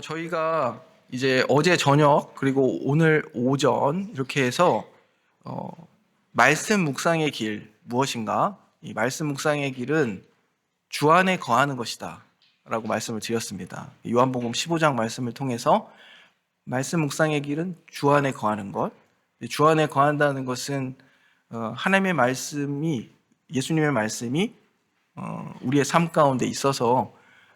저희가 이제 어제 저녁 그리고 오늘 오전 이렇게 해서 어, 말씀 묵상의 길 무엇인가? 이 말씀 묵상의 길은 주 안에 거하는 것이다 라고 말씀을 드렸습니다. 요한복음 15장 말씀을 통해서 말씀 묵상의 길은 주 안에 거하는 것. 주 안에 거한다는 것은 하나님의 말씀이, 예수님의 말씀이 우리의 삶 가운데 있어서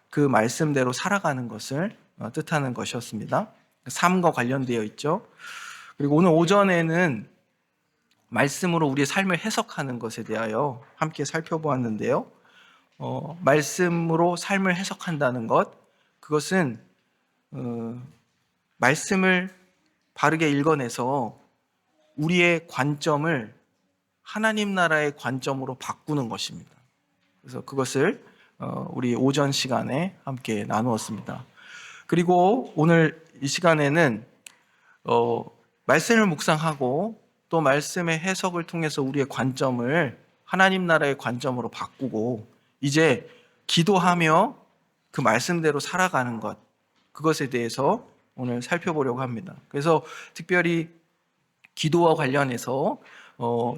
그 말씀대로 살아가는 것을 뜻하는 것이었습니다. 삶과 관련되어 있죠. 그리고 오늘 오전에는 말씀으로 우리의 삶을 해석하는 것에 대하여 함께 살펴보았는데요. 말씀으로 삶을 해석한다는 것, 그것은 말씀을 바르게 읽어내서 우리의 관점을 하나님 나라의 관점으로 바꾸는 것입니다. 그래서 그것을 우리 오전 시간에 함께 나누었습니다. 그리고 오늘 이 시간에는 말씀을 묵상하고 또 말씀의 해석을 통해서 우리의 관점을 하나님 나라의 관점으로 바꾸고 이제 기도하며 그 말씀대로 살아가는 것, 그것에 대해서 오늘 살펴보려고 합니다. 그래서 특별히 기도와 관련해서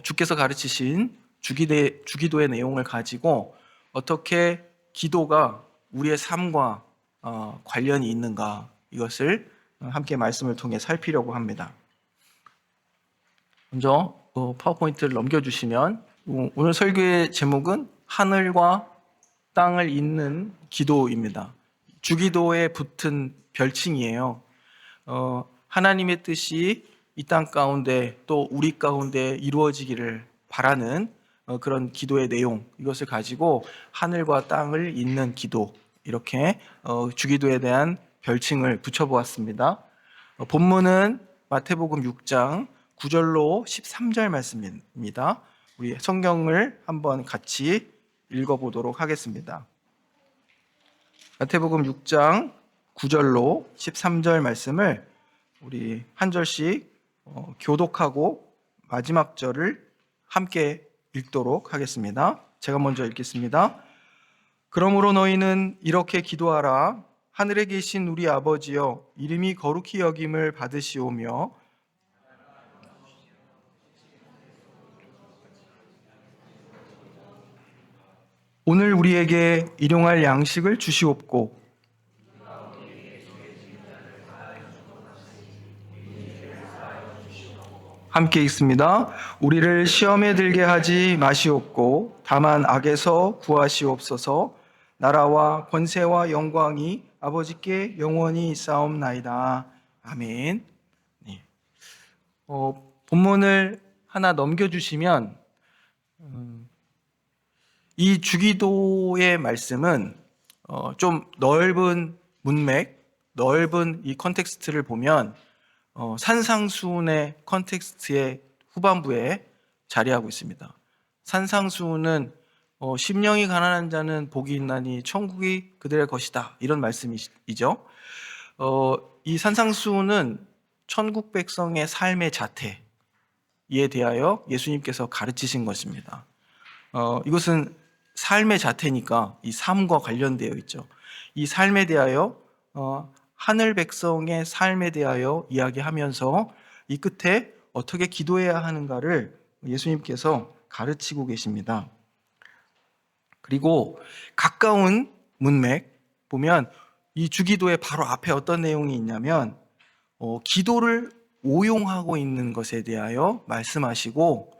주께서 가르치신 주기도의 내용을 가지고 어떻게 기도가 우리의 삶과 관련이 있는가, 이것을 함께 말씀을 통해 살피려고 합니다. 먼저 파워포인트를 넘겨주시면 오늘 설교의 제목은 하늘과 땅을 잇는 기도입니다. 주기도에 붙은 별칭이에요. 하나님의 뜻이 이 땅 가운데 또 우리 가운데 이루어지기를 바라는 그런 기도의 내용, 이것을 가지고 하늘과 땅을 잇는 기도, 이렇게 주기도에 대한 별칭을 붙여보았습니다. 본문은 마태복음 6장 9절로 13절 말씀입니다. 우리 성경을 한번 같이 읽어보도록 하겠습니다. 마태복음 6장 9절로 13절 말씀을 우리 한 절씩 교독하고 마지막 절을 함께 읽도록 하겠습니다. 제가 먼저 읽겠습니다. 그러므로 너희는 이렇게 기도하라. 하늘에 계신 우리 아버지여, 이름이 거룩히 여김을 받으시오며 오늘 우리에게 일용할 양식을 주시옵고 함께 읽습니다. 우리를 시험에 들게 하지 마시옵고 다만 악에서 구하시옵소서. 나라와 권세와 영광이 아버지께 영원히 있사옵나이다. 아멘. 네. 본문을 하나 넘겨주시면 이 주기도의 말씀은 좀 넓은 문맥, 넓은 이 컨텍스트를 보면 산상수훈의 컨텍스트의 후반부에 자리하고 있습니다. 산상수훈은 심령이 가난한 자는 복이 있나니 천국이 그들의 것이다, 이런 말씀이죠. 이 산상수훈은 천국 백성의 삶의 자태에 대하여 예수님께서 가르치신 것입니다. 이것은 삶의 자태니까 이 삶과 관련되어 있죠. 이 삶에 대하여 하늘 백성의 삶에 대하여 이야기하면서 이 끝에 어떻게 기도해야 하는가를 예수님께서 가르치고 계십니다. 그리고 가까운 문맥 보면 이 주기도의 바로 앞에 어떤 내용이 있냐면 기도를 오용하고 있는 것에 대하여 말씀하시고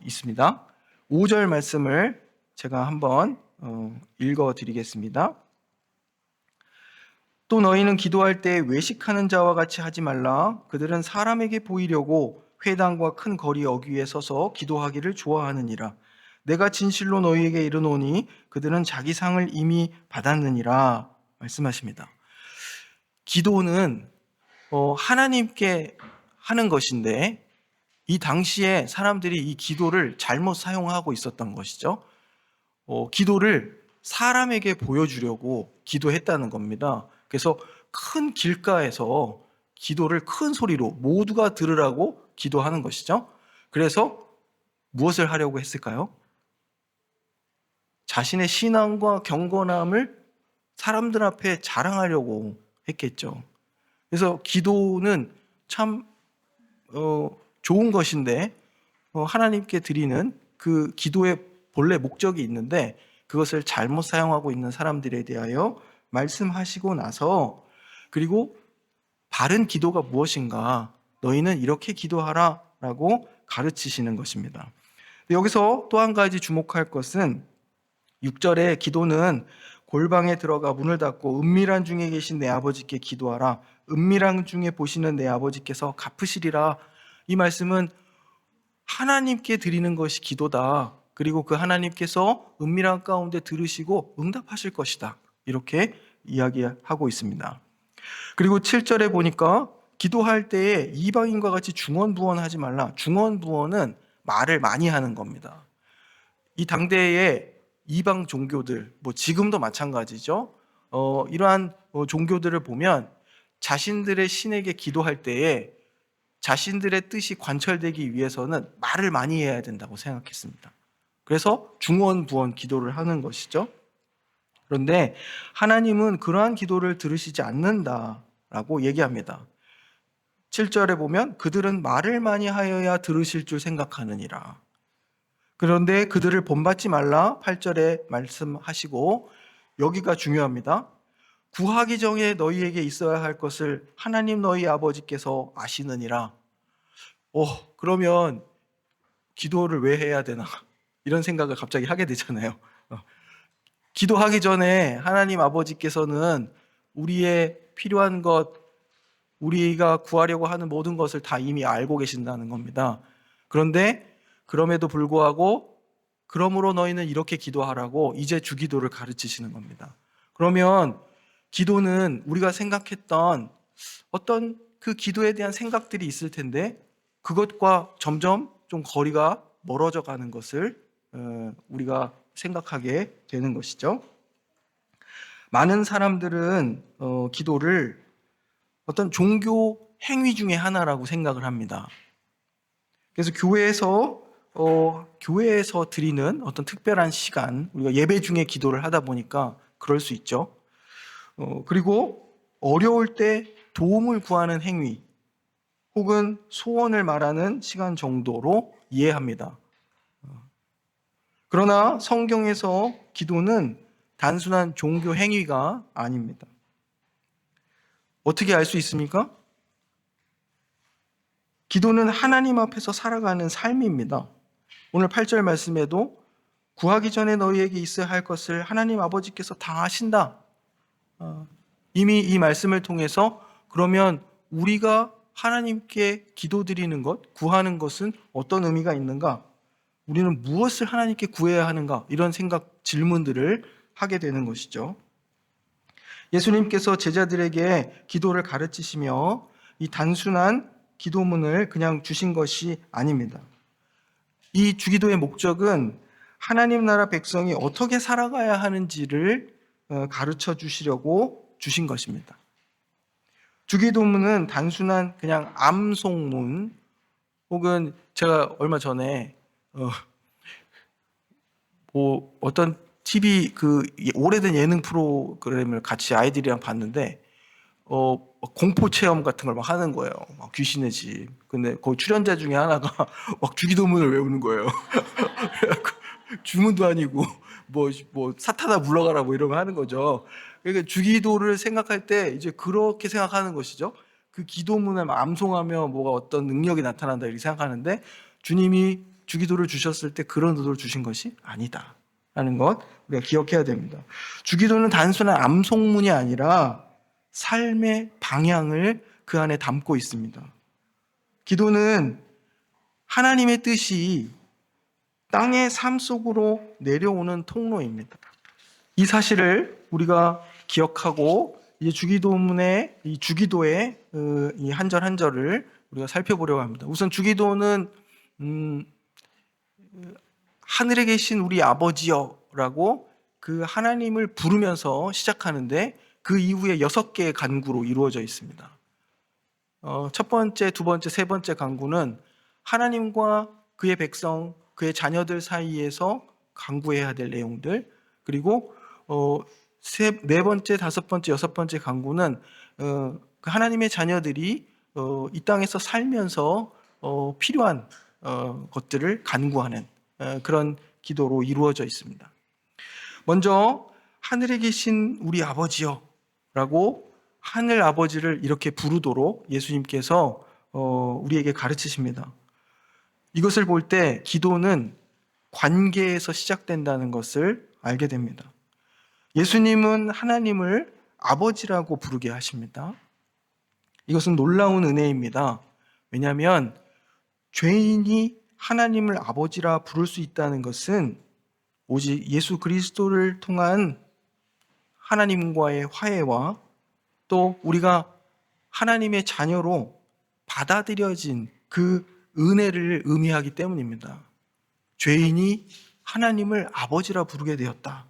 있습니다. 5절 말씀을 제가 한번 읽어드리겠습니다. 또 너희는 기도할 때 외식하는 자와 같이 하지 말라. 그들은 사람에게 보이려고 회당과 큰 거리 어귀에 서서 기도하기를 좋아하느니라. 내가 진실로 너희에게 이르노니 그들은 자기 상을 이미 받았느니라 말씀하십니다. 기도는 하나님께 하는 것인데 이 당시에 사람들이 이 기도를 잘못 사용하고 있었던 것이죠. 기도를 사람에게 보여주려고 기도했다는 겁니다. 그래서 큰 길가에서 기도를 큰 소리로 모두가 들으라고 기도하는 것이죠. 그래서 무엇을 하려고 했을까요? 자신의 신앙과 경건함을 사람들 앞에 자랑하려고 했겠죠. 그래서 기도는 참 좋은 것인데 하나님께 드리는 그 기도의 본래 목적이 있는데 그것을 잘못 사용하고 있는 사람들에 대하여 말씀하시고 나서, 그리고 바른 기도가 무엇인가, 너희는 이렇게 기도하라 라고 가르치시는 것입니다. 여기서 또 한 가지 주목할 것은 6절에 기도는 골방에 들어가 문을 닫고 은밀한 중에 계신 내 아버지께 기도하라. 은밀한 중에 보시는 내 아버지께서 갚으시리라. 이 말씀은 하나님께 드리는 것이 기도다. 그리고 그 하나님께서 은밀한 가운데 들으시고 응답하실 것이다. 이렇게 이야기하고 있습니다. 그리고 7절에 보니까 기도할 때에 이방인과 같이 중언부언하지 말라. 중언부언은 말을 많이 하는 겁니다. 이 당대의 이방 종교들, 지금도 마찬가지죠. 이러한 종교들을 보면 자신들의 신에게 기도할 때에 자신들의 뜻이 관철되기 위해서는 말을 많이 해야 된다고 생각했습니다. 그래서 중언부언 기도를 하는 것이죠. 그런데 하나님은 그러한 기도를 들으시지 않는다라고 얘기합니다. 7절에 보면 그들은 말을 많이 하여야 들으실 줄 생각하느니라. 그런데 그들을 본받지 말라 8절에 말씀하시고, 여기가 중요합니다. 구하기 전에 너희에게 있어야 할 것을 하나님 너희 아버지께서 아시느니라. 그러면 기도를 왜 해야 되나? 이런 생각을 갑자기 하게 되잖아요. 기도하기 전에 하나님 아버지께서는 우리의 필요한 것, 우리가 구하려고 하는 모든 것을 다 이미 알고 계신다는 겁니다. 그런데 그럼에도 불구하고 그러므로 너희는 이렇게 기도하라고 이제 주기도를 가르치시는 겁니다. 그러면 기도는 우리가 생각했던 어떤 그 기도에 대한 생각들이 있을 텐데 그것과 점점 좀 거리가 멀어져 가는 것을 우리가 생각하게 되는 것이죠. 많은 사람들은 기도를 어떤 종교 행위 중에 하나라고 생각을 합니다. 그래서 교회에서 드리는 어떤 특별한 시간, 우리가 예배 중에 기도를 하다 보니까 그럴 수 있죠. 그리고 어려울 때 도움을 구하는 행위 혹은 소원을 말하는 시간 정도로 이해합니다. 그러나 성경에서 기도는 단순한 종교 행위가 아닙니다. 어떻게 알 수 있습니까? 기도는 하나님 앞에서 살아가는 삶입니다. 오늘 8절 말씀에도 구하기 전에 너희에게 있어야 할 것을 하나님 아버지께서 다 아신다. 이미 이 말씀을 통해서 그러면 우리가 하나님께 기도드리는 것, 구하는 것은 어떤 의미가 있는가? 우리는 무엇을 하나님께 구해야 하는가? 이런 질문들을 하게 되는 것이죠. 예수님께서 제자들에게 기도를 가르치시며 이 단순한 기도문을 그냥 주신 것이 아닙니다. 이 주기도의 목적은 하나님 나라 백성이 어떻게 살아가야 하는지를 가르쳐 주시려고 주신 것입니다. 주기도문은 단순한 그냥 암송문 혹은 제가 얼마 전에 어떤 TV 오래된 예능 프로그램을 같이 아이들이랑 봤는데 공포 체험 같은 걸 막 하는 거예요. 막 귀신의 집. 근데 거기 출연자 중에 하나가 막 주기도문을 외우는 거예요. 주문도 아니고 뭐 사탄아 물러가라 뭐 이런 거 하는 거죠. 그러니까 주기도를 생각할 때 이제 그렇게 생각하는 것이죠. 그 기도문을 막 암송하며 뭐가 어떤 능력이 나타난다 이렇게 생각하는데 주님이 주기도를 주셨을 때 그런 의도를 주신 것이 아니다라는 것 우리가 기억해야 됩니다. 주기도는 단순한 암송문이 아니라 삶의 방향을 그 안에 담고 있습니다. 기도는 하나님의 뜻이 땅의 삶 속으로 내려오는 통로입니다. 이 사실을 우리가 기억하고 이제 주기도문의 이 주기도의 이 한 절 한 절을 우리가 살펴보려고 합니다. 우선 주기도는 하늘에 계신 우리 아버지여라고 그 하나님을 부르면서 시작하는데 그 이후에 6개의 간구로 이루어져 있습니다. 첫 번째, 두 번째, 세 번째 간구는 하나님과 그의 백성, 그의 자녀들 사이에서 간구해야 될 내용들, 그리고 네 번째, 다섯 번째, 여섯 번째 간구는 그 하나님의 자녀들이 이 땅에서 살면서 필요한 것들을 간구하는 그런 기도로 이루어져 있습니다. 먼저 하늘에 계신 우리 아버지여 라고 하늘 아버지를 이렇게 부르도록 예수님께서 우리에게 가르치십니다. 이것을 볼 때 기도는 관계에서 시작된다는 것을 알게 됩니다. 예수님은 하나님을 아버지라고 부르게 하십니다. 이것은 놀라운 은혜입니다. 왜냐하면 죄인이 하나님을 아버지라 부를 수 있다는 것은 오직 예수 그리스도를 통한 하나님과의 화해와 또 우리가 하나님의 자녀로 받아들여진 그 은혜를 의미하기 때문입니다. 죄인이 하나님을 아버지라 부르게 되었다.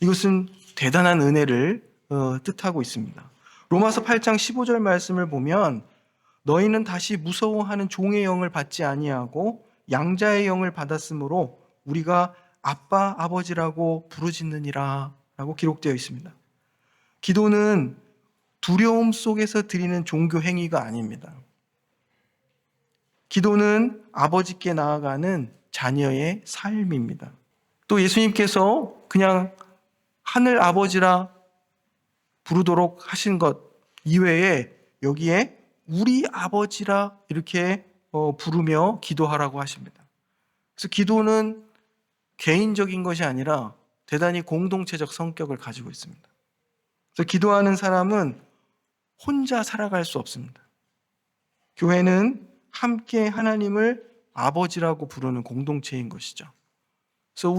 이것은 대단한 은혜를 뜻하고 있습니다. 로마서 8장 15절 말씀을 보면 너희는 다시 무서워하는 종의 영을 받지 아니하고 양자의 영을 받았으므로 우리가 아빠 아버지라고 부르짖느니라 라고 기록되어 있습니다. 기도는 두려움 속에서 드리는 종교 행위가 아닙니다. 기도는 아버지께 나아가는 자녀의 삶입니다. 또 예수님께서 그냥 하늘 아버지라 부르도록 하신 것 이외에 여기에 우리 아버지라 이렇게 부르며 기도하라고 하십니다. 그래서 기도는 개인적인 것이 아니라 대단히 공동체적 성격을 가지고 있습니다. 그래서 기도하는 사람은 혼자 살아갈 수 없습니다. 교회는 함께 하나님을 아버지라고 부르는 공동체인 것이죠. 그래서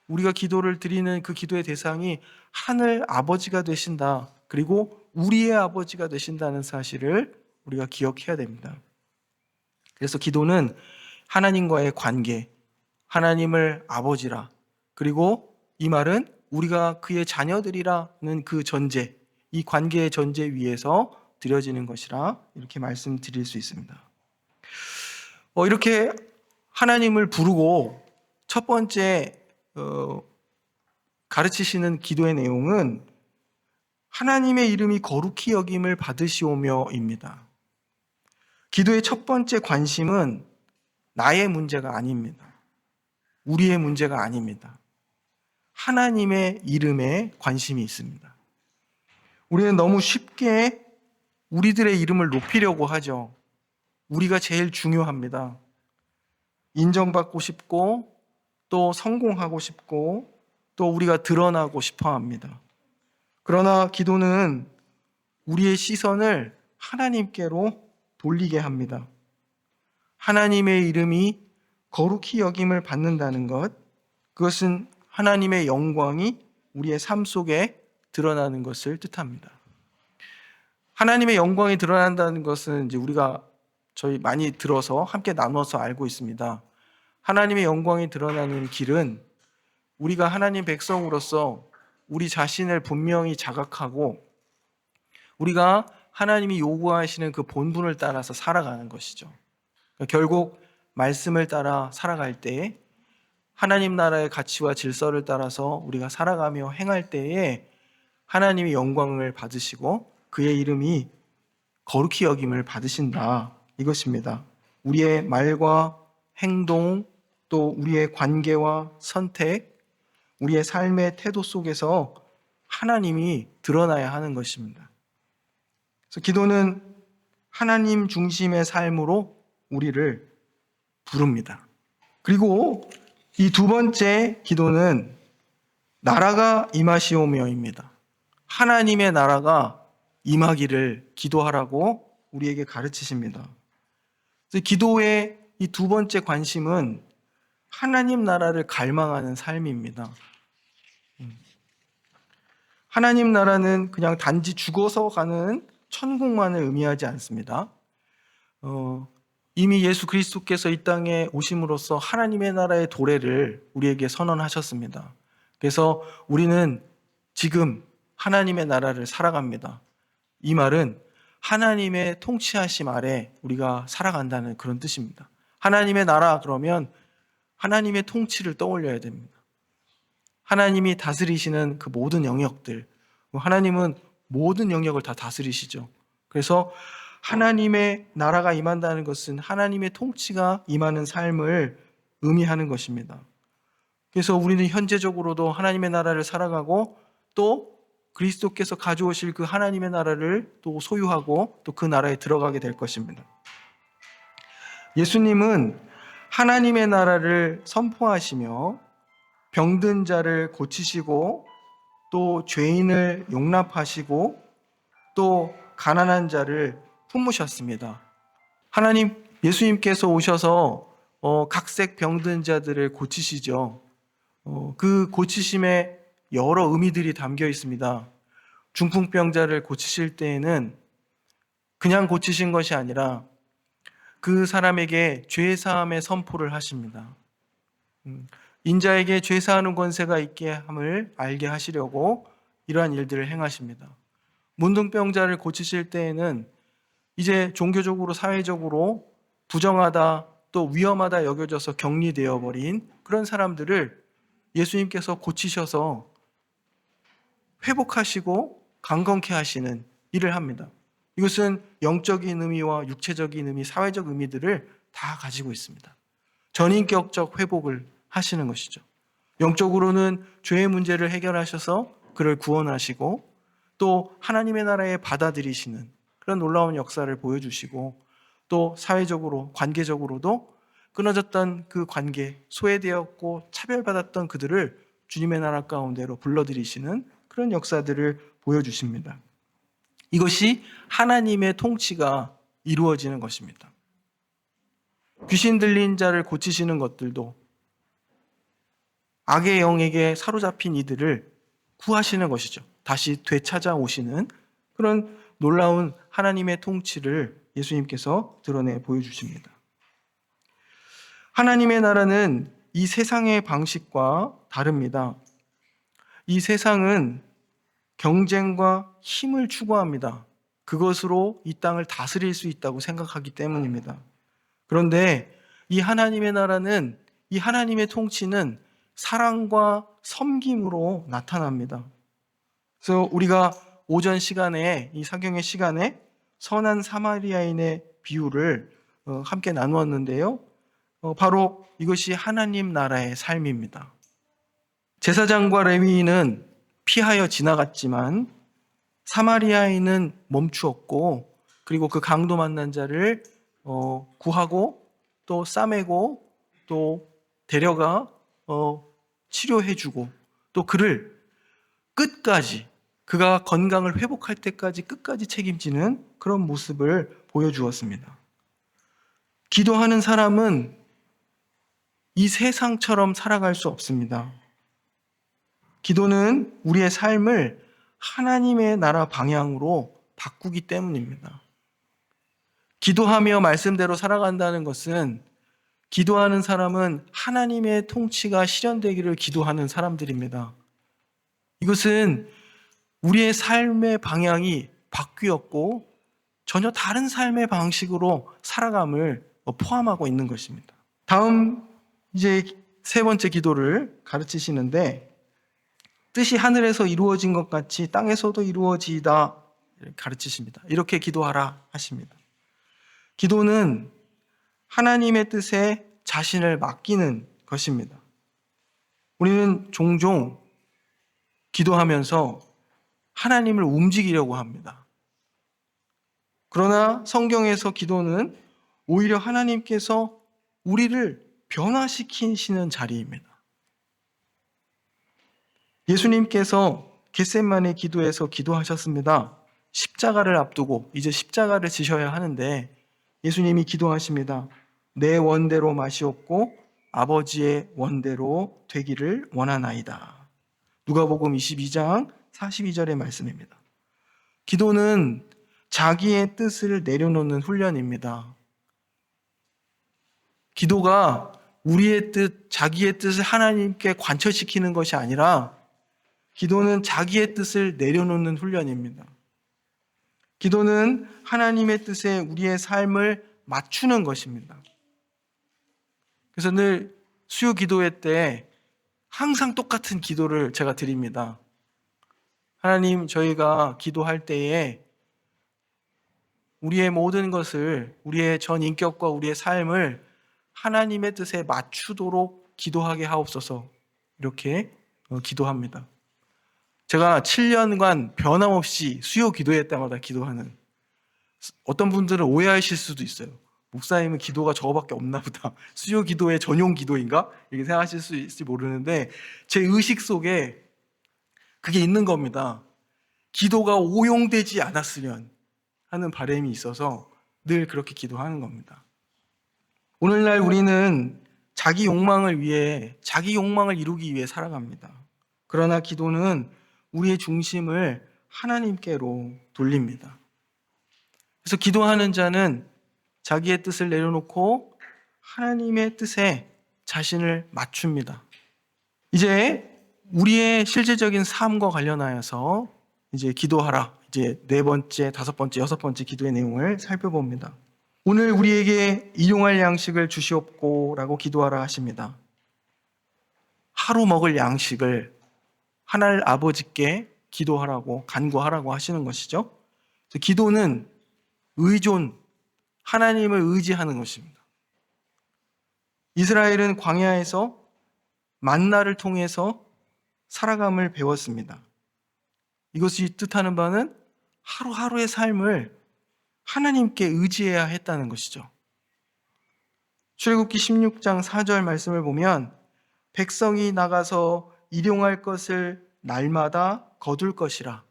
우리가 기도를 드리는 그 기도의 대상이 하늘 아버지가 되신다. 그리고 우리의 아버지가 되신다는 사실을 우리가 기억해야 됩니다. 그래서 기도는 하나님과의 관계, 하나님을 아버지라, 그리고 이 말은 우리가 그의 자녀들이라는 그 전제, 이 관계의 전제 위에서 드려지는 것이라 이렇게 말씀드릴 수 있습니다. 이렇게 하나님을 부르고 첫 번째 가르치시는 기도의 내용은 하나님의 이름이 거룩히 여김을 받으시오며입니다. 기도의 첫 번째 관심은 나의 문제가 아닙니다. 우리의 문제가 아닙니다. 하나님의 이름에 관심이 있습니다. 우리는 너무 쉽게 우리들의 이름을 높이려고 하죠. 우리가 제일 중요합니다. 인정받고 싶고 또 성공하고 싶고 또 우리가 드러나고 싶어 합니다. 그러나 기도는 우리의 시선을 하나님께로 돌리게 합니다. 하나님의 이름이 거룩히 여김을 받는다는 것, 그것은 하나님의 영광이 우리의 삶 속에 드러나는 것을 뜻합니다. 하나님의 영광이 드러난다는 것은 이제 저희 많이 들어서 함께 나눠서 알고 있습니다. 하나님의 영광이 드러나는 길은 우리가 하나님 백성으로서 우리 자신을 분명히 자각하고 우리가 하나님이 요구하시는 그 본분을 따라서 살아가는 것이죠. 결국 말씀을 따라 살아갈 때에 하나님 나라의 가치와 질서를 따라서 우리가 살아가며 행할 때에 하나님이 영광을 받으시고 그의 이름이 거룩히 여김을 받으신다. 이것입니다. 우리의 말과 행동, 또 우리의 관계와 선택, 우리의 삶의 태도 속에서 하나님이 드러나야 하는 것입니다. 그래서 기도는 하나님 중심의 삶으로 우리를 부릅니다. 그리고 이 두 번째 기도는 나라가 임하시오며입니다. 하나님의 나라가 임하기를 기도하라고 우리에게 가르치십니다. 그래서 기도의 이 두 번째 관심은 하나님 나라를 갈망하는 삶입니다. 하나님 나라는 그냥 단지 죽어서 가는 천국만을 의미하지 않습니다. 이미 예수 그리스도께서 이 땅에 오심으로써 하나님의 나라의 도래를 우리에게 선언하셨습니다. 그래서 우리는 지금 하나님의 나라를 살아갑니다. 이 말은 하나님의 통치하심 아래 우리가 살아간다는 그런 뜻입니다. 하나님의 나라 그러면 하나님의 통치를 떠올려야 됩니다. 하나님이 다스리시는 그 모든 영역들, 하나님은 모든 영역을 다 다스리시죠. 그래서 하나님의 나라가 임한다는 것은 하나님의 통치가 임하는 삶을 의미하는 것입니다. 그래서 우리는 현재적으로도 하나님의 나라를 살아가고 또 그리스도께서 가져오실 그 하나님의 나라를 또 소유하고 또 그 나라에 들어가게 될 것입니다. 예수님은 하나님의 나라를 선포하시며 병든 자를 고치시고 또 죄인을 용납하시고 또 가난한 자를 품으셨습니다. 예수님께서 오셔서 각색 병든 자들을 고치시죠. 그 고치심에 여러 의미들이 담겨 있습니다. 중풍병자를 고치실 때에는 그냥 고치신 것이 아니라 그 사람에게 죄사함의 선포를 하십니다. 인자에게 죄사하는 권세가 있게 함을 알게 하시려고 이러한 일들을 행하십니다. 문둥병자를 고치실 때에는 이제 종교적으로 사회적으로 부정하다 또 위험하다 여겨져서 격리되어 버린 그런 사람들을 예수님께서 고치셔서 회복하시고 강건케 하시는 일을 합니다. 이것은 영적인 의미와 육체적인 의미, 사회적 의미들을 다 가지고 있습니다. 전인격적 회복을 하시는 것이죠. 영적으로는 죄의 문제를 해결하셔서 그를 구원하시고 또 하나님의 나라에 받아들이시는 그런 놀라운 역사를 보여주시고 또 사회적으로, 관계적으로도 끊어졌던 그 관계, 소외되었고 차별받았던 그들을 주님의 나라 가운데로 불러들이시는 그런 역사들을 보여주십니다. 이것이 하나님의 통치가 이루어지는 것입니다. 귀신 들린 자를 고치시는 것들도 악의 영에게 사로잡힌 이들을 구하시는 것이죠. 다시 되찾아오시는 그런 놀라운 하나님의 통치를 예수님께서 드러내 보여주십니다. 하나님의 나라는 이 세상의 방식과 다릅니다. 이 세상은 경쟁과 힘을 추구합니다. 그것으로 이 땅을 다스릴 수 있다고 생각하기 때문입니다. 그런데 이 하나님의 나라는, 이 하나님의 통치는 사랑과 섬김으로 나타납니다. 그래서 우리가 오전 시간에, 이 사경의 시간에 선한 사마리아인의 비유를 함께 나누었는데요. 바로 이것이 하나님 나라의 삶입니다. 제사장과 레위인은 피하여 지나갔지만 사마리아인은 멈추었고 그리고 그 강도 만난 자를 구하고 또 싸매고 또 데려가 치료해주고 또 그를 끝까지 그가 건강을 회복할 때까지 끝까지 책임지는 그런 모습을 보여주었습니다. 기도하는 사람은 이 세상처럼 살아갈 수 없습니다. 기도는 우리의 삶을 하나님의 나라 방향으로 바꾸기 때문입니다. 기도하며 말씀대로 살아간다는 것은 기도하는 사람은 하나님의 통치가 실현되기를 기도하는 사람들입니다. 이것은 우리의 삶의 방향이 바뀌었고 전혀 다른 삶의 방식으로 살아감을 포함하고 있는 것입니다. 다음 이제 세 번째 기도를 가르치시는데 뜻이 하늘에서 이루어진 것 같이 땅에서도 이루어지이다 가르치십니다. 이렇게 기도하라 하십니다. 기도는 하나님의 뜻에 자신을 맡기는 것입니다. 우리는 종종 기도하면서 하나님을 움직이려고 합니다. 그러나 성경에서 기도는 오히려 하나님께서 우리를 변화시키시는 자리입니다. 예수님께서 겟세마네 기도에서 기도하셨습니다. 십자가를 앞두고 이제 십자가를 지셔야 하는데 예수님이 기도하십니다. 내 원대로 마시옵고 아버지의 원대로 되기를 원하나이다. 누가복음 22장 42절의 말씀입니다. 기도는 자기의 뜻을 내려놓는 훈련입니다. 기도가 우리의 뜻, 자기의 뜻을 하나님께 관철시키는 것이 아니라 기도는 자기의 뜻을 내려놓는 훈련입니다. 기도는 하나님의 뜻에 우리의 삶을 맞추는 것입니다. 그래서 늘 수요 기도회 때 항상 똑같은 기도를 제가 드립니다. 하나님, 저희가 기도할 때에 우리의 모든 것을, 우리의 전 인격과 우리의 삶을 하나님의 뜻에 맞추도록 기도하게 하옵소서. 이렇게 기도합니다. 제가 7년간 변함없이 수요 기도회 때마다 기도하는, 어떤 분들은 오해하실 수도 있어요. 목사님은 기도가 저거밖에 없나 보다. 수요 기도회 전용 기도인가? 이렇게 생각하실 수 있을지 모르는데 제 의식 속에 그게 있는 겁니다. 기도가 오용되지 않았으면 하는 바람이 있어서 늘 그렇게 기도하는 겁니다. 오늘날 우리는 자기 욕망을 위해, 자기 욕망을 이루기 위해 살아갑니다. 그러나 기도는 우리의 중심을 하나님께로 돌립니다. 그래서 기도하는 자는 자기의 뜻을 내려놓고 하나님의 뜻에 자신을 맞춥니다. 이제 우리의 실제적인 삶과 관련하여서 이제 기도하라, 이제 4번째, 5번째, 6번째 기도의 내용을 살펴봅니다. 오늘 우리에게 일용할 양식을 주시옵고 라고 기도하라 하십니다. 하루 먹을 양식을 하늘 아버지께 기도하라고, 간구하라고 하시는 것이죠. 기도는 의존, 하나님을 의지하는 것입니다. 이스라엘은 광야에서 만나를 통해서 살아감을 배웠습니다. 이것이 뜻하는 바는 하루하루의 삶을 하나님께 의지해야 했다는 것이죠. 출애굽기 16장 4절 말씀을 보면 백성이 나가서 일용할 것을 날마다 거둘 것이라,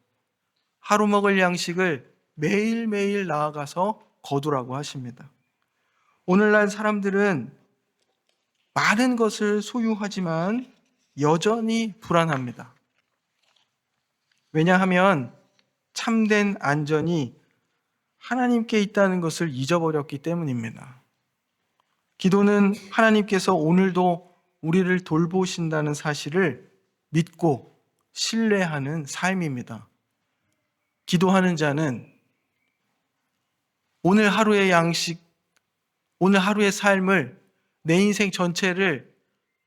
하루 먹을 양식을 매일매일 나아가서 거두라고 하십니다. 오늘날 사람들은 많은 것을 소유하지만 여전히 불안합니다. 왜냐하면 참된 안전이 하나님께 있다는 것을 잊어버렸기 때문입니다. 기도는 하나님께서 오늘도 우리를 돌보신다는 사실을 믿고 신뢰하는 삶입니다. 기도하는 자는 오늘 하루의 양식, 오늘 하루의 삶을, 내 인생 전체를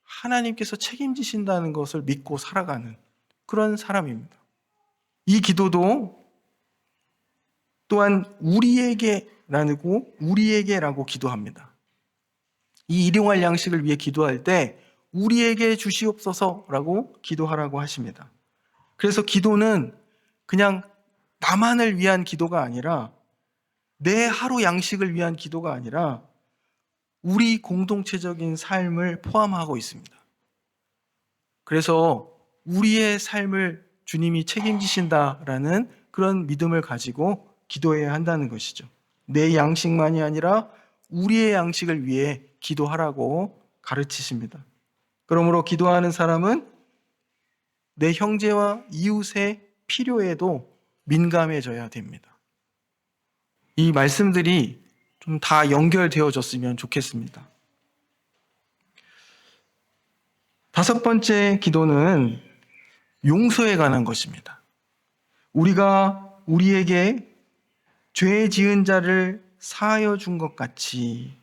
하나님께서 책임지신다는 것을 믿고 살아가는 그런 사람입니다. 이 기도도 또한 우리에게라고 기도합니다. 이 일용할 양식을 위해 기도할 때 우리에게 주시옵소서라고 기도하라고 하십니다. 그래서 기도는 그냥 나만을 위한 기도가 아니라, 내 하루 양식을 위한 기도가 아니라 우리 공동체적인 삶을 포함하고 있습니다. 그래서 우리의 삶을 주님이 책임지신다라는 그런 믿음을 가지고 기도해야 한다는 것이죠. 내 양식만이 아니라 우리의 양식을 위해 기도하라고 가르치십니다. 그러므로 기도하는 사람은 내 형제와 이웃의 필요에도 민감해져야 됩니다. 이 말씀들이 좀 다 연결되어졌으면 좋겠습니다. 5번째 기도는 용서에 관한 것입니다. 우리가 우리에게 죄 지은 자를 사하여 준 것 같이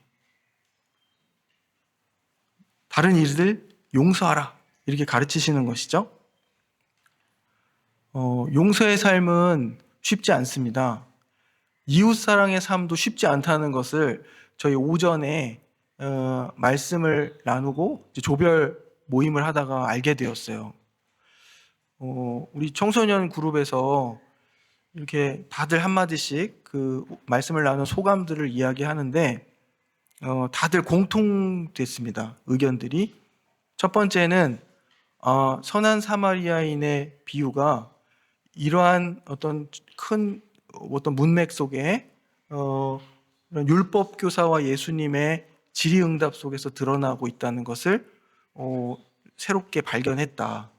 다른 이들 용서하라, 이렇게 가르치시는 것이죠. 용서의 삶은 쉽지 않습니다. 이웃사랑의 삶도 쉽지 않다는 것을 저희 오전에 말씀을 나누고 조별 모임을 하다가 알게 되었어요. 우리 청소년 그룹에서 이렇게 다들 한마디씩 그 말씀을 나눈 소감들을 이야기하는데 다들 공통됐습니다. 의견들이. 첫 번째는 선한 사마리아인의 비유가 이러한 어떤 큰 문맥 속에 이런 율법 교사와 예수님의 질의응답 속에서 드러나고 있다는 것을 새롭게 발견했다.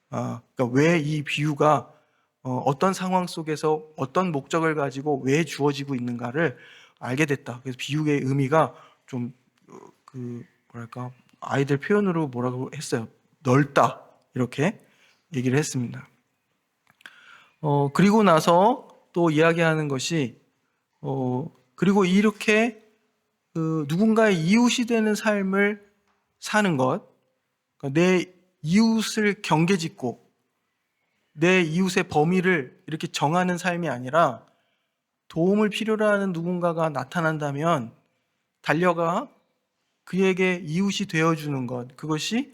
그러니까 왜 이 비유가 어떤 상황 속에서 어떤 목적을 가지고 왜 주어지고 있는가를 알게 됐다. 그래서 비유의 의미가 좀 아이들 표현으로 뭐라고 했어요? 넓다, 이렇게 얘기를 했습니다. 그리고 나서 또 이야기하는 것이 그리고 이렇게 누군가의 이웃이 되는 삶을 사는 것, 그러니까 내 이웃을 경계짓고 내 이웃의 범위를 이렇게 정하는 삶이 아니라 도움을 필요로 하는 누군가가 나타난다면 달려가 그에게 이웃이 되어주는 것, 그것이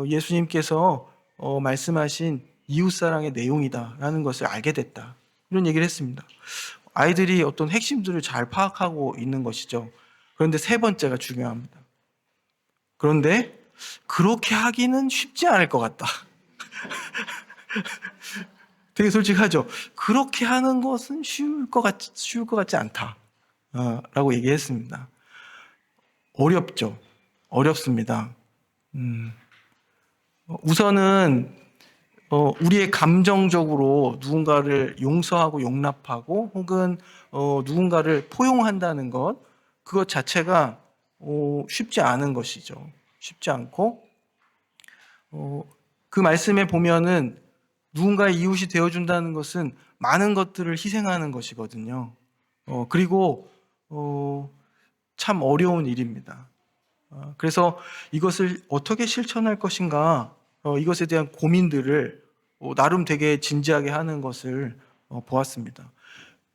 예수님께서 말씀하신 이웃사랑의 내용이다라는 것을 알게 됐다. 이런 얘기를 했습니다. 아이들이 어떤 핵심들을 잘 파악하고 있는 것이죠. 그런데 세 번째가 중요합니다. 그런데 그렇게 하기는 쉽지 않을 것 같다. 되게 솔직하죠. 그렇게 하는 것은 쉬울 것 같지 않다. 라고 얘기했습니다. 어렵죠. 어렵습니다. 우선은 우리의 감정적으로 누군가를 용서하고 용납하고 혹은 누군가를 포용한다는 것, 그것 자체가 쉽지 않은 것이죠. 쉽지 않고 그 말씀에 보면은 누군가의 이웃이 되어준다는 것은 많은 것들을 희생하는 것이거든요. 그리고 참 어려운 일입니다. 그래서 이것을 어떻게 실천할 것인가, 이것에 대한 고민들을 나름 되게 진지하게 하는 것을 보았습니다.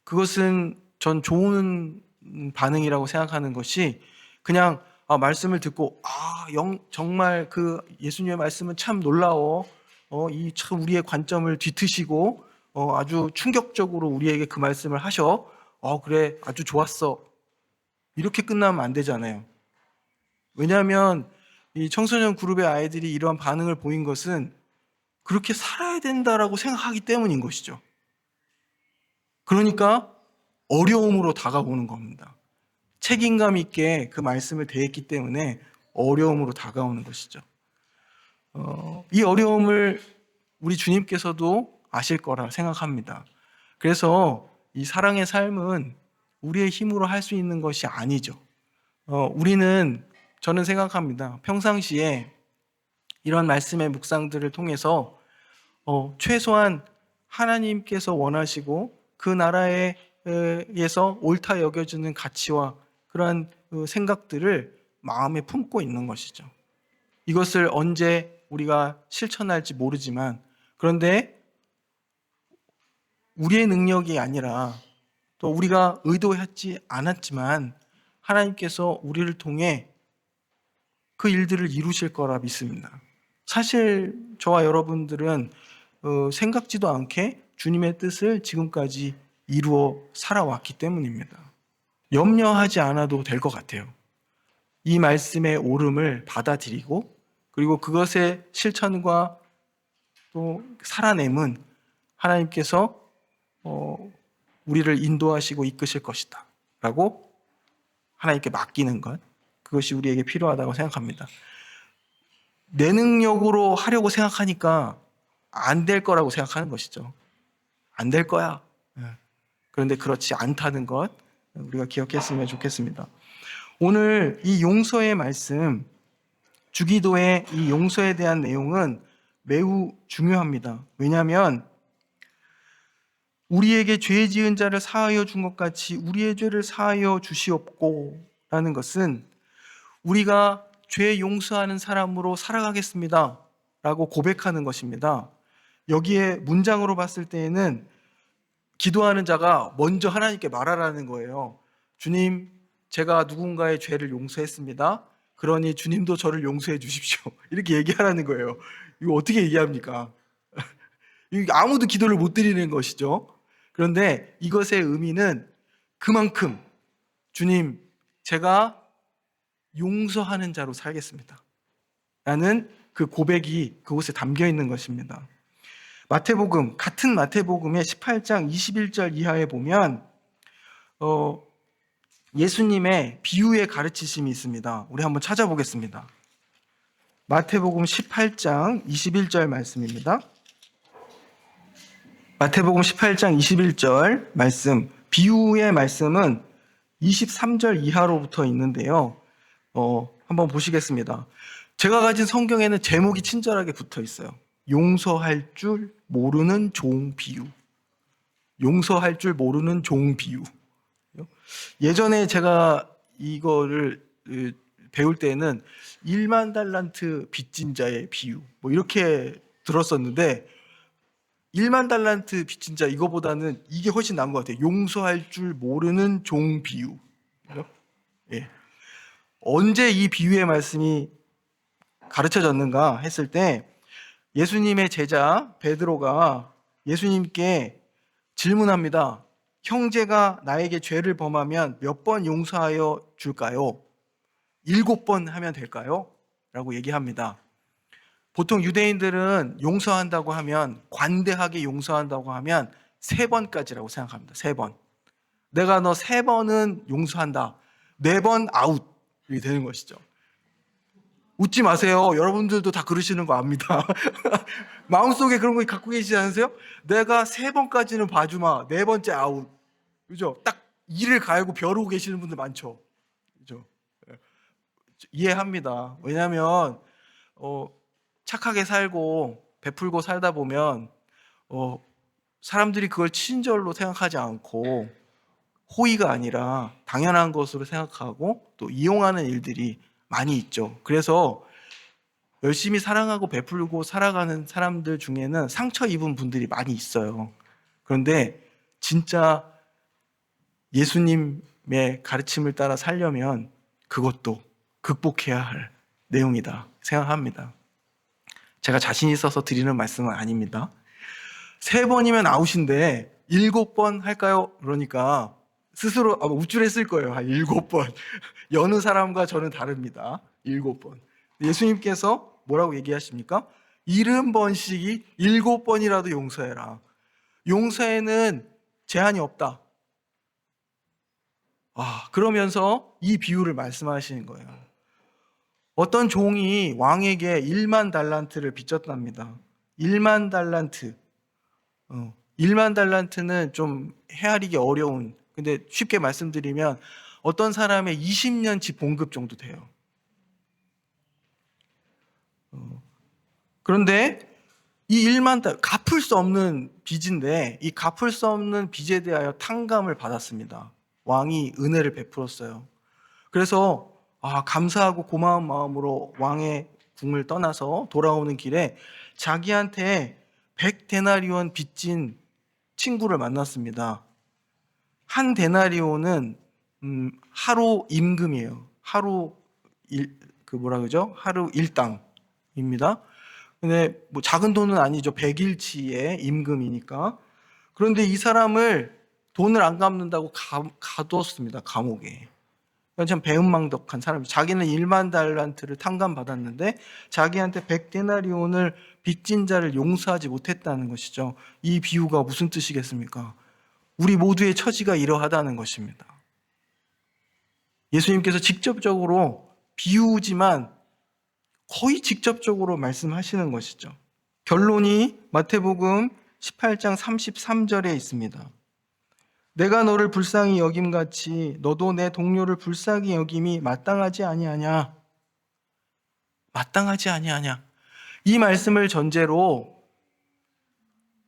그것은 전 좋은 반응이라고 생각하는 것이 그냥 말씀을 듣고 정말 그 예수님의 말씀은 참 놀라워, 이 참 우리의 관점을 뒤트시고 아주 충격적으로 우리에게 그 말씀을 하셔. 그래, 아주 좋았어. 이렇게 끝나면 안 되잖아요. 왜냐하면 이 청소년 그룹의 아이들이 이러한 반응을 보인 것은 그렇게 살아야 된다라고 생각하기 때문인 것이죠. 그러니까 어려움으로 다가오는 겁니다. 책임감 있게 그 말씀을 대했기 때문에 어려움으로 다가오는 것이죠. 이 어려움을 우리 주님께서도 아실 거라 생각합니다. 그래서 이 사랑의 삶은 우리의 힘으로 할 수 있는 것이 아니죠. 저는 생각합니다. 평상시에 이런 말씀의 묵상들을 통해서 최소한 하나님께서 원하시고 그 나라에서 옳다 여겨지는 가치와 그러한 생각들을 마음에 품고 있는 것이죠. 이것을 언제 우리가 실천할지 모르지만, 그런데 우리의 능력이 아니라 또 우리가 의도하지 않았지만 하나님께서 우리를 통해 그 일들을 이루실 거라 믿습니다. 사실 저와 여러분들은 생각지도 않게 주님의 뜻을 지금까지 이루어 살아왔기 때문입니다. 염려하지 않아도 될 것 같아요. 이 말씀의 옳음을 받아들이고 그리고 그것의 실천과 또 살아냄은 하나님께서 우리를 인도하시고 이끄실 것이다 라고 하나님께 맡기는 것, 그것이 우리에게 필요하다고 생각합니다. 내 능력으로 하려고 생각하니까 안 될 거라고 생각하는 것이죠. 안 될 거야. 그런데 그렇지 않다는 것 우리가 기억했으면 좋겠습니다. 오늘 이 용서의 말씀, 주기도의 이 용서에 대한 내용은 매우 중요합니다. 왜냐하면 우리에게 죄 지은 자를 사하여 준 것 같이 우리의 죄를 사하여 주시옵고 라는 것은 우리가 죄 용서하는 사람으로 살아가겠습니다 라고 고백하는 것입니다. 여기에 문장으로 봤을 때에는 기도하는 자가 먼저 하나님께 말하라는 거예요. 주님, 제가 누군가의 죄를 용서했습니다. 그러니 주님도 저를 용서해 주십시오. 이렇게 얘기하라는 거예요. 이거 어떻게 얘기합니까? 아무도 기도를 못 드리는 것이죠. 그런데 이것의 의미는 그만큼 주님, 제가 용서하는 자로 살겠습니다 라는 그 고백이 그곳에 담겨 있는 것입니다. 마태복음, 같은 마태복음의 18장 21절 이하에 보면 예수님의 비유의 가르치심이 있습니다. 우리 한번 찾아보겠습니다. 마태복음 18장 21절 말씀입니다. 마태복음 18장 21절 말씀, 비유의 말씀은 23절 이하로부터 있는데요. 한번 보시겠습니다. 제가 가진 성경에는 제목이 친절하게 붙어 있어요. 용서할 줄 모르는 종 비유. 용서할 줄 모르는 종 비유. 예전에 제가 이거를 배울 때는 1만 달란트 빚진 자의 비유 뭐 이렇게 들었었는데 1만 달란트 빚진 자 이거보다는 이게 훨씬 나은 것 같아요. 용서할 줄 모르는 종 비유. 그죠? 예. 언제 이 비유의 말씀이 가르쳐졌는가 했을 때 예수님의 제자 베드로가 예수님께 질문합니다. 형제가 나에게 죄를 범하면 몇 번 용서하여 줄까요? 7번 하면 될까요? 라고 얘기합니다. 보통 유대인들은 용서한다고 하면, 관대하게 용서한다고 하면 3번까지라고 생각합니다. 3번. 내가 너 3번은 용서한다. 4번 아웃. 이렇게 되는 것이죠. 웃지 마세요. 여러분들도 다 그러시는 거 압니다. 마음속에 그런 거 갖고 계시지 않으세요? 내가 3번까지는 봐주마. 4번째 아웃. 그죠? 딱 이를 갈고 벼르고 계시는 분들 많죠. 그죠? 이해합니다. 왜냐하면 착하게 살고 베풀고 살다 보면 사람들이 그걸 친절로 생각하지 않고 호의가 아니라 당연한 것으로 생각하고 또 이용하는 일들이 많이 있죠. 그래서 열심히 사랑하고 베풀고 살아가는 사람들 중에는 상처 입은 분들이 많이 있어요. 그런데 진짜 예수님의 가르침을 따라 살려면 그것도 극복해야 할 내용이다 생각합니다. 제가 자신 있어서 드리는 말씀은 아닙니다. 3번이면 아웃인데 7번 할까요? 그러니까 스스로 아마 우쭐했을 거예요. 한 7번. 여느 사람과 저는 다릅니다. 7번. 예수님께서 뭐라고 얘기하십니까? 70번씩이 7번이라도 용서해라. 용서에는 제한이 없다. 그러면서 이 비유를 말씀하시는 거예요. 어떤 종이 왕에게 1만 달란트를 빚졌답니다. 1만 달란트. 1만 달란트는 좀 헤아리기 어려운, 근데 쉽게 말씀드리면 어떤 사람의 20년치 봉급 정도 돼요. 그런데 이 1만 달, 갚을 수 없는 빚인데 이 갚을 수 없는 빚에 대하여 탕감을 받았습니다. 왕이 은혜를 베풀었어요. 그래서 감사하고 고마운 마음으로 왕의 궁을 떠나서 돌아오는 길에 자기한테 100데나리온 빚진 친구를 만났습니다. 한 데나리온은 하루 임금이에요. 하루 하루 일당입니다. 근데 뭐 작은 돈은 아니죠. 100일치의 임금이니까. 그런데 이 사람을 돈을 안 갚는다고 가두었습니다. 감옥에. 참 배은망덕한 사람이, 자기는 1만 달란트를 탕감받았는데 자기한테 100데나리온을 빚진 자를 용서하지 못했다는 것이죠. 이 비유가 무슨 뜻이겠습니까? 우리 모두의 처지가 이러하다는 것입니다. 예수님께서 직접적으로 비유지만 거의 직접적으로 말씀하시는 것이죠. 결론이 마태복음 18장 33절에 있습니다. 내가 너를 불쌍히 여김같이 너도 내 동료를 불쌍히 여김이 마땅하지 아니하냐? 마땅하지 아니하냐? 이 말씀을 전제로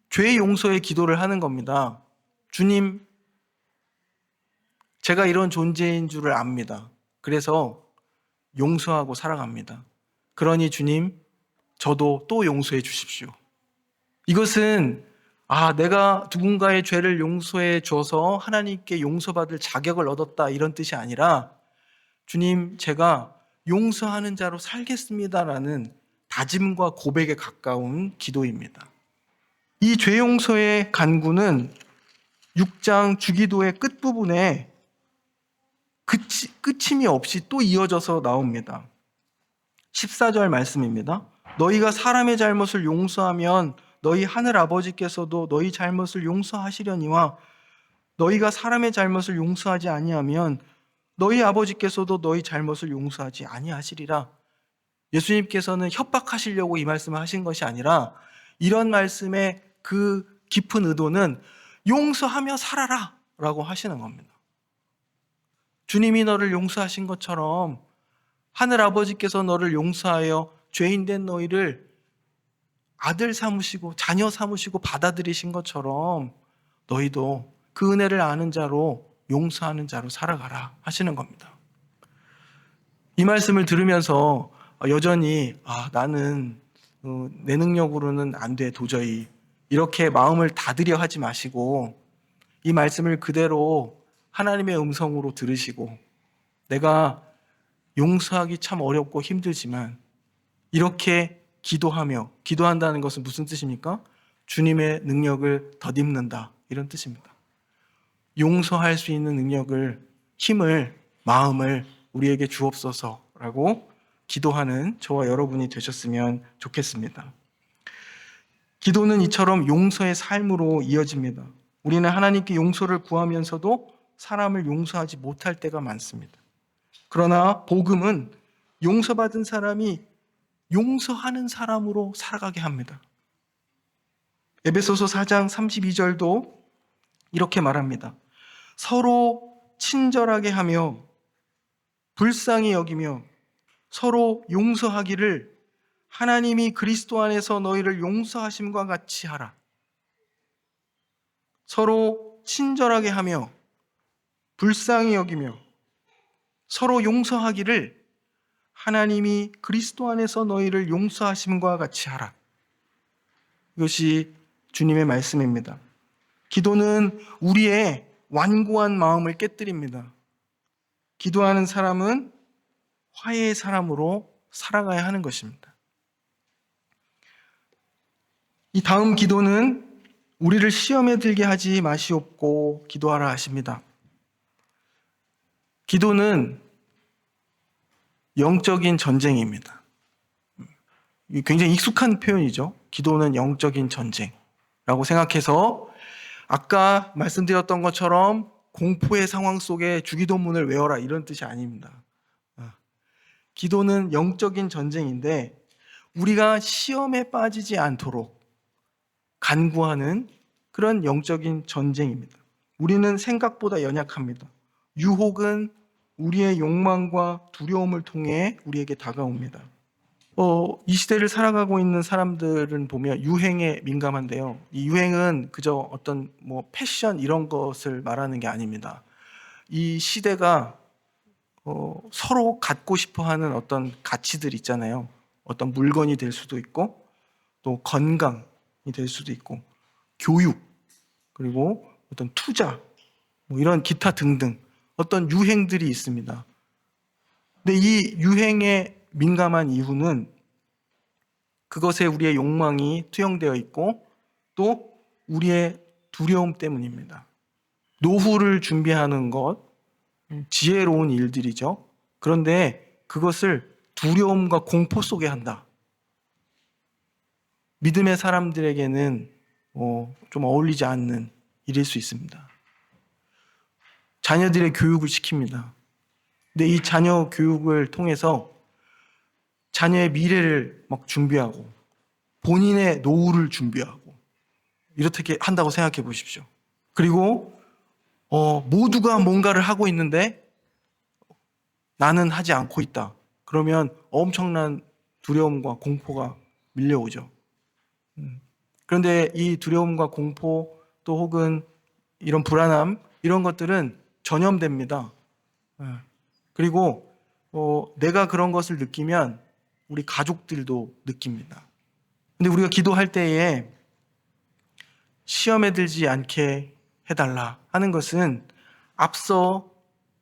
죄 용서의 기도를 하는 겁니다. 주님, 제가 이런 존재인 줄을 압니다. 그래서 용서하고 살아갑니다. 그러니 주님, 저도 또 용서해 주십시오. 이것은 내가 누군가의 죄를 용서해 줘서 하나님께 용서받을 자격을 얻었다, 이런 뜻이 아니라 주님, 제가 용서하는 자로 살겠습니다라는 다짐과 고백에 가까운 기도입니다. 이 죄 용서의 간구는 6장 주기도의 끝부분에 끝임이 없이 또 이어져서 나옵니다. 14절 말씀입니다. 너희가 사람의 잘못을 용서하면 너희 하늘 아버지께서도 너희 잘못을 용서하시려니와 너희가 사람의 잘못을 용서하지 아니하면 너희 아버지께서도 너희 잘못을 용서하지 아니하시리라. 예수님께서는 협박하시려고 이 말씀을 하신 것이 아니라 이런 말씀의 그 깊은 의도는 용서하며 살아라 라고 하시는 겁니다. 주님이 너를 용서하신 것처럼 하늘 아버지께서 너를 용서하여 죄인된 너희를 아들 삼으시고 자녀 삼으시고 받아들이신 것처럼 너희도 그 은혜를 아는 자로, 용서하는 자로 살아가라 하시는 겁니다. 이 말씀을 들으면서 여전히 나는 내 능력으로는 안 돼, 도저히 이렇게 마음을 다들여 하지 마시고 이 말씀을 그대로 하나님의 음성으로 들으시고 내가 용서하기 참 어렵고 힘들지만 이렇게 기도한다는 것은 무슨 뜻입니까? 주님의 능력을 덧입는다 이런 뜻입니다. 용서할 수 있는 능력을, 힘을, 마음을 우리에게 주옵소서라고 기도하는 저와 여러분이 되셨으면 좋겠습니다. 기도는 이처럼 용서의 삶으로 이어집니다. 우리는 하나님께 용서를 구하면서도 사람을 용서하지 못할 때가 많습니다. 그러나 복음은 용서받은 사람이 용서하는 사람으로 살아가게 합니다. 에베소서 4장 32절도 이렇게 말합니다. 서로 친절하게 하며 불쌍히 여기며 서로 용서하기를 하나님이 그리스도 안에서 너희를 용서하심과 같이 하라. 서로 친절하게 하며 불쌍히 여기며 서로 용서하기를 하나님이 그리스도 안에서 너희를 용서하심과 같이 하라. 이것이 주님의 말씀입니다. 기도는 우리의 완고한 마음을 깨뜨립니다. 기도하는 사람은 화해의 사람으로 살아가야 하는 것입니다. 이 다음 기도는 우리를 시험에 들게 하지 마시옵고 기도하라 하십니다. 기도는 영적인 전쟁입니다. 굉장히 익숙한 표현이죠. 기도는 영적인 전쟁이라고 생각해서 아까 말씀드렸던 것처럼 공포의 상황 속에 주기도문을 외워라 이런 뜻이 아닙니다. 기도는 영적인 전쟁인데 우리가 시험에 빠지지 않도록 간구하는 그런 영적인 전쟁입니다. 우리는 생각보다 연약합니다. 유혹은 우리의 욕망과 두려움을 통해 우리에게 다가옵니다. 이 시대를 살아가고 있는 사람들은 보면 유행에 민감한데요. 이 유행은 그저 어떤 패션 이런 것을 말하는 게 아닙니다. 이 시대가 서로 갖고 싶어 하는 어떤 가치들 있잖아요. 어떤 물건이 될 수도 있고 또 건강이 될 수도 있고 교육 그리고 어떤 투자 이런 기타 등등 어떤 유행들이 있습니다. 근데 이 유행에 민감한 이유는 그것에 우리의 욕망이 투영되어 있고 또 우리의 두려움 때문입니다. 노후를 준비하는 것, 지혜로운 일들이죠. 그런데 그것을 두려움과 공포 속에 한다. 믿음의 사람들에게는 좀 어울리지 않는 일일 수 있습니다. 자녀들의 교육을 시킵니다. 근데 이 자녀 교육을 통해서 자녀의 미래를 막 준비하고 본인의 노후를 준비하고 이렇게 한다고 생각해 보십시오. 그리고 모두가 뭔가를 하고 있는데 나는 하지 않고 있다. 그러면 엄청난 두려움과 공포가 밀려오죠. 그런데 이 두려움과 공포 또 혹은 이런 불안함 이런 것들은 전염됩니다. 그리고 내가 그런 것을 느끼면 우리 가족들도 느낍니다. 근데 우리가 기도할 때에 시험에 들지 않게 해달라 하는 것은 앞서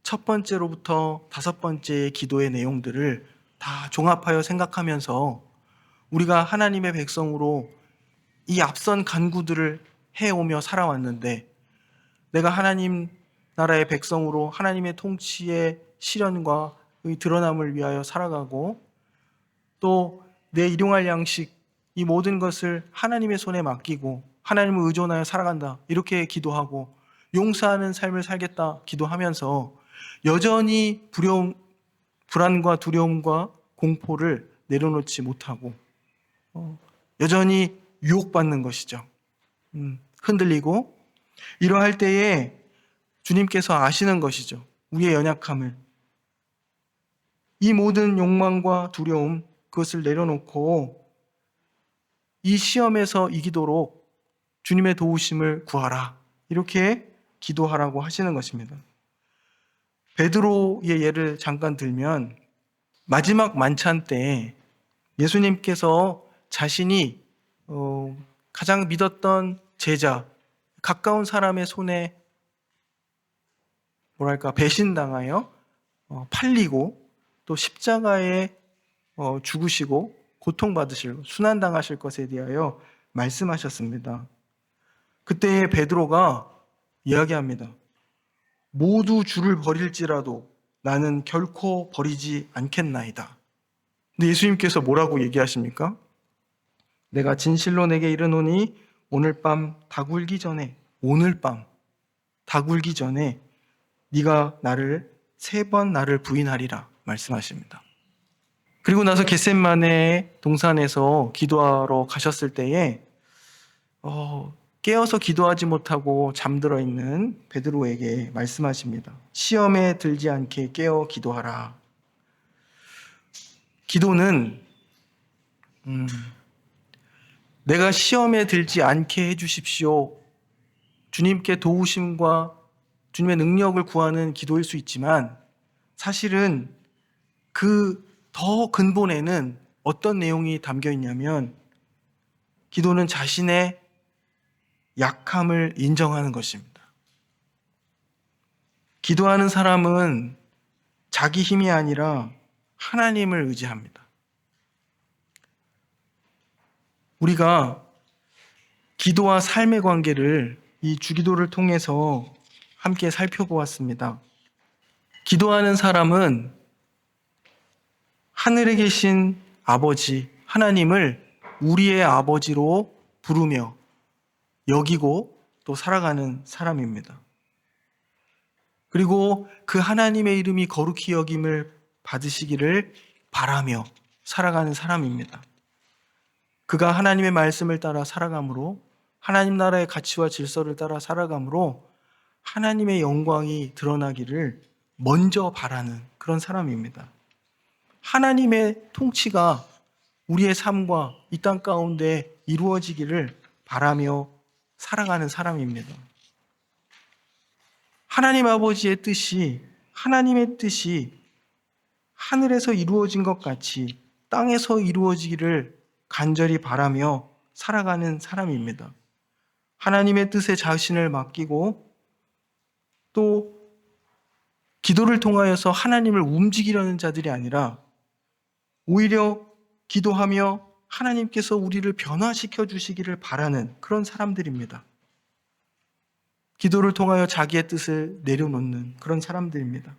첫 번째로부터 다섯 번째의 기도의 내용들을 다 종합하여 생각하면서 우리가 하나님의 백성으로 이 앞선 간구들을 해오며 살아왔는데 내가 하나님 나라의 백성으로 하나님의 통치의 실현과 드러남을 위하여 살아가고 또 내 일용할 양식 이 모든 것을 하나님의 손에 맡기고 하나님을 의존하여 살아간다 이렇게 기도하고 용서하는 삶을 살겠다 기도하면서 여전히 불안과 두려움과 공포를 내려놓지 못하고 여전히 유혹받는 것이죠. 흔들리고 이러할 때에 주님께서 아시는 것이죠. 우리의 연약함을. 이 모든 욕망과 두려움 그것을 내려놓고 이 시험에서 이기도록 주님의 도우심을 구하라. 이렇게 기도하라고 하시는 것입니다. 베드로의 예를 잠깐 들면 마지막 만찬 때 예수님께서 자신이 가장 믿었던 제자, 가까운 사람의 손에 배신당하여 팔리고 또 십자가에 죽으시고 고통받으실, 순환당하실 것에 대하여 말씀하셨습니다. 그때 베드로가 이야기합니다. 모두 주를 버릴지라도 나는 결코 버리지 않겠나이다. 근데 예수님께서 뭐라고 얘기하십니까? 내가 진실로 내게 이르노니 오늘 밤 다굴기 전에 네가 나를 3번 나를 부인하리라 말씀하십니다. 그리고 나서 겟셋마네 동산에서 기도하러 가셨을 때에 깨어서 기도하지 못하고 잠들어 있는 베드로에게 말씀하십니다. 시험에 들지 않게 깨어 기도하라. 기도는 내가 시험에 들지 않게 해주십시오. 주님께 도우심과 주님의 능력을 구하는 기도일 수 있지만 사실은 그 더 근본에는 어떤 내용이 담겨 있냐면 기도는 자신의 약함을 인정하는 것입니다. 기도하는 사람은 자기 힘이 아니라 하나님을 의지합니다. 우리가 기도와 삶의 관계를 이 주기도를 통해서 함께 살펴보았습니다. 기도하는 사람은 하늘에 계신 아버지, 하나님을 우리의 아버지로 부르며 여기고 또 살아가는 사람입니다. 그리고 그 하나님의 이름이 거룩히 여김을 받으시기를 바라며 살아가는 사람입니다. 그가 하나님의 말씀을 따라 살아감으로 하나님 나라의 가치와 질서를 따라 살아감으로 하나님의 영광이 드러나기를 먼저 바라는 그런 사람입니다. 하나님의 통치가 우리의 삶과 이 땅 가운데 이루어지기를 바라며 살아가는 사람입니다. 하나님 아버지의 뜻이, 하나님의 뜻이 하늘에서 이루어진 것 같이 땅에서 이루어지기를 간절히 바라며 살아가는 사람입니다. 하나님의 뜻에 자신을 맡기고 또 기도를 통하여서 하나님을 움직이려는 자들이 아니라 오히려 기도하며 하나님께서 우리를 변화시켜 주시기를 바라는 그런 사람들입니다. 기도를 통하여 자기의 뜻을 내려놓는 그런 사람들입니다.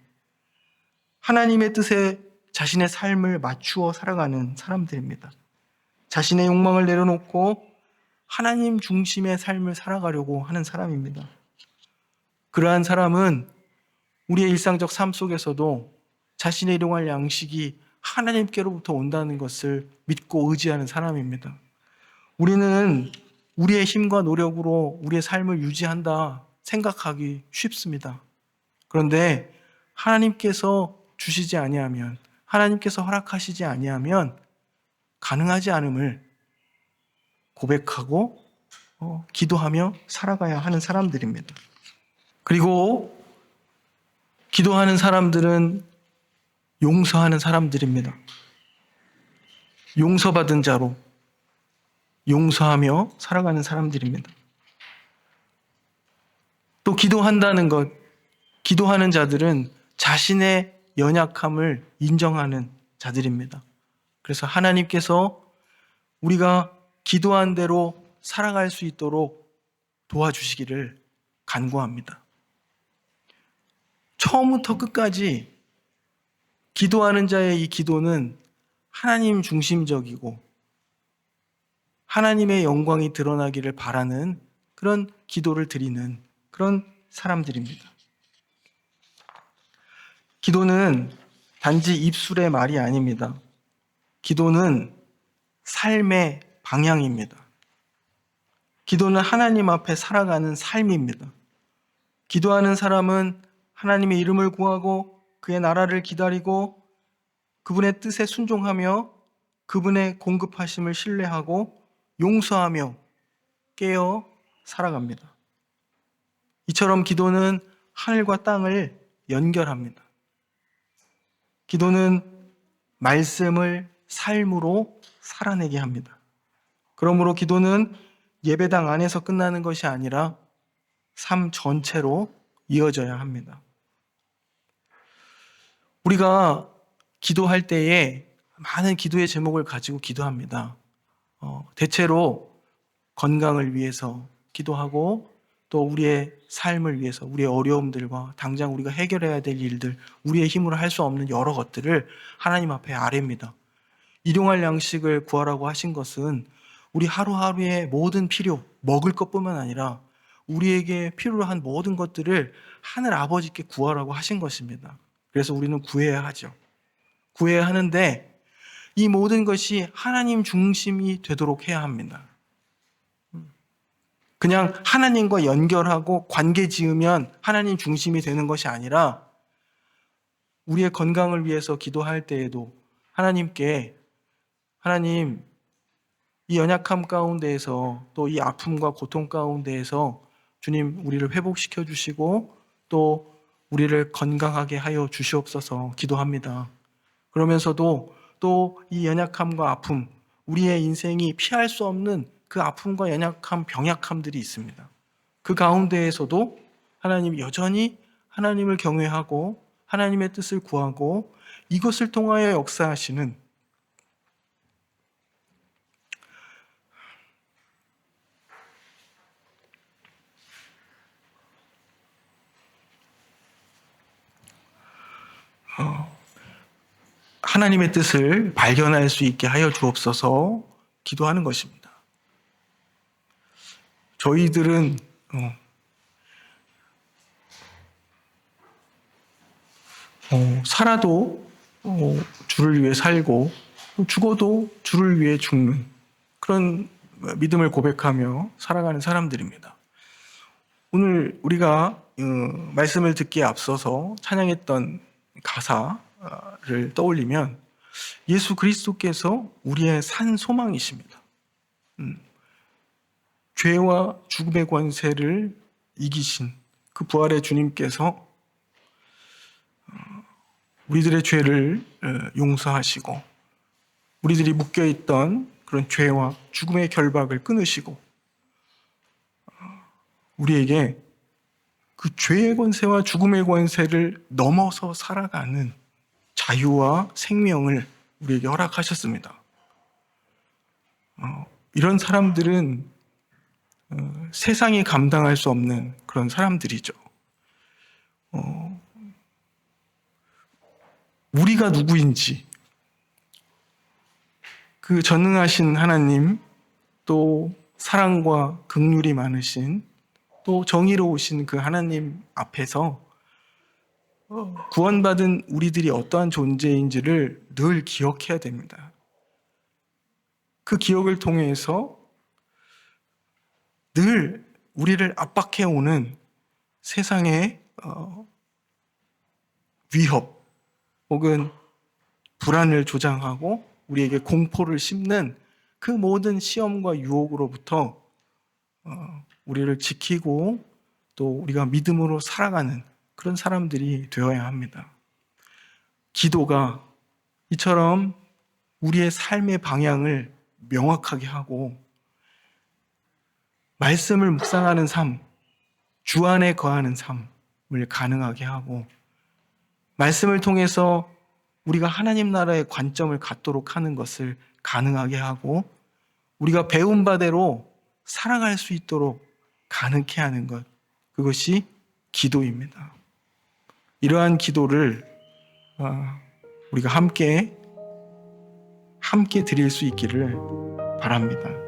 하나님의 뜻에 자신의 삶을 맞추어 살아가는 사람들입니다. 자신의 욕망을 내려놓고 하나님 중심의 삶을 살아가려고 하는 사람입니다. 그러한 사람은 우리의 일상적 삶 속에서도 자신의 일용할 양식이 하나님께로부터 온다는 것을 믿고 의지하는 사람입니다. 우리는 우리의 힘과 노력으로 우리의 삶을 유지한다 생각하기 쉽습니다. 그런데 하나님께서 주시지 아니하면, 하나님께서 허락하시지 아니하면 가능하지 않음을 고백하고 기도하며 살아가야 하는 사람들입니다. 그리고 기도하는 사람들은 용서하는 사람들입니다. 용서받은 자로 용서하며 살아가는 사람들입니다. 또 기도한다는 것, 기도하는 자들은 자신의 연약함을 인정하는 자들입니다. 그래서 하나님께서 우리가 기도한 대로 살아갈 수 있도록 도와주시기를 간구합니다. 처음부터 끝까지 기도하는 자의 이 기도는 하나님 중심적이고 하나님의 영광이 드러나기를 바라는 그런 기도를 드리는 그런 사람들입니다. 기도는 단지 입술의 말이 아닙니다. 기도는 삶의 방향입니다. 기도는 하나님 앞에 살아가는 삶입니다. 기도하는 사람은 하나님의 이름을 구하고 그의 나라를 기다리고 그분의 뜻에 순종하며 그분의 공급하심을 신뢰하고 용서하며 깨어 살아갑니다. 이처럼 기도는 하늘과 땅을 연결합니다. 기도는 말씀을 삶으로 살아내게 합니다. 그러므로 기도는 예배당 안에서 끝나는 것이 아니라 삶 전체로 이어져야 합니다. 우리가 기도할 때에 많은 기도의 제목을 가지고 기도합니다. 대체로 건강을 위해서 기도하고 또 우리의 삶을 위해서 우리의 어려움들과 당장 우리가 해결해야 될 일들, 우리의 힘으로 할 수 없는 여러 것들을 하나님 앞에 아뢰입니다. 일용할 양식을 구하라고 하신 것은 우리 하루하루의 모든 필요, 먹을 것뿐만 아니라 우리에게 필요로 한 모든 것들을 하늘 아버지께 구하라고 하신 것입니다. 그래서 우리는 구해야 하죠. 구해야 하는데 이 모든 것이 하나님 중심이 되도록 해야 합니다. 그냥 하나님과 연결하고 관계 지으면 하나님 중심이 되는 것이 아니라 우리의 건강을 위해서 기도할 때에도 하나님께 하나님 이 연약함 가운데에서 또 이 아픔과 고통 가운데에서 주님 우리를 회복시켜 주시고 또 우리를 건강하게 하여 주시옵소서 기도합니다. 그러면서도 또 이 연약함과 아픔, 우리의 인생이 피할 수 없는 그 아픔과 연약함, 병약함들이 있습니다. 그 가운데에서도 하나님 여전히 하나님을 경외하고 하나님의 뜻을 구하고 이것을 통하여 역사하시는 하나님의 뜻을 발견할 수 있게 하여 주옵소서 기도하는 것입니다. 저희들은 살아도 주를 위해 살고 죽어도 주를 위해 죽는 그런 믿음을 고백하며 살아가는 사람들입니다. 오늘 우리가 말씀을 듣기에 앞서서 찬양했던 가사를 떠올리면 예수 그리스도께서 우리의 산 소망이십니다. 죄와 죽음의 권세를 이기신 그 부활의 주님께서 우리들의 죄를 용서하시고 우리들이 묶여있던 그런 죄와 죽음의 결박을 끊으시고 우리에게 그 죄의 권세와 죽음의 권세를 넘어서 살아가는 자유와 생명을 우리에게 허락하셨습니다. 이런 사람들은 세상이 감당할 수 없는 그런 사람들이죠. 우리가 누구인지, 그 전능하신 하나님, 또 사랑과 긍휼이 많으신, 또 정의로우신 그 하나님 앞에서 구원받은 우리들이 어떠한 존재인지를 늘 기억해야 됩니다. 그 기억을 통해서 늘 우리를 압박해오는 세상의 위협 혹은 불안을 조장하고 우리에게 공포를 심는 그 모든 시험과 유혹으로부터 우리를 지키고 또 우리가 믿음으로 살아가는 그런 사람들이 되어야 합니다. 기도가 이처럼 우리의 삶의 방향을 명확하게 하고 말씀을 묵상하는 삶, 주 안에 거하는 삶을 가능하게 하고 말씀을 통해서 우리가 하나님 나라의 관점을 갖도록 하는 것을 가능하게 하고 우리가 배운 바대로 살아갈 수 있도록 가능케 하는 것, 그것이 기도입니다. 이러한 기도를 우리가 함께 드릴 수 있기를 바랍니다.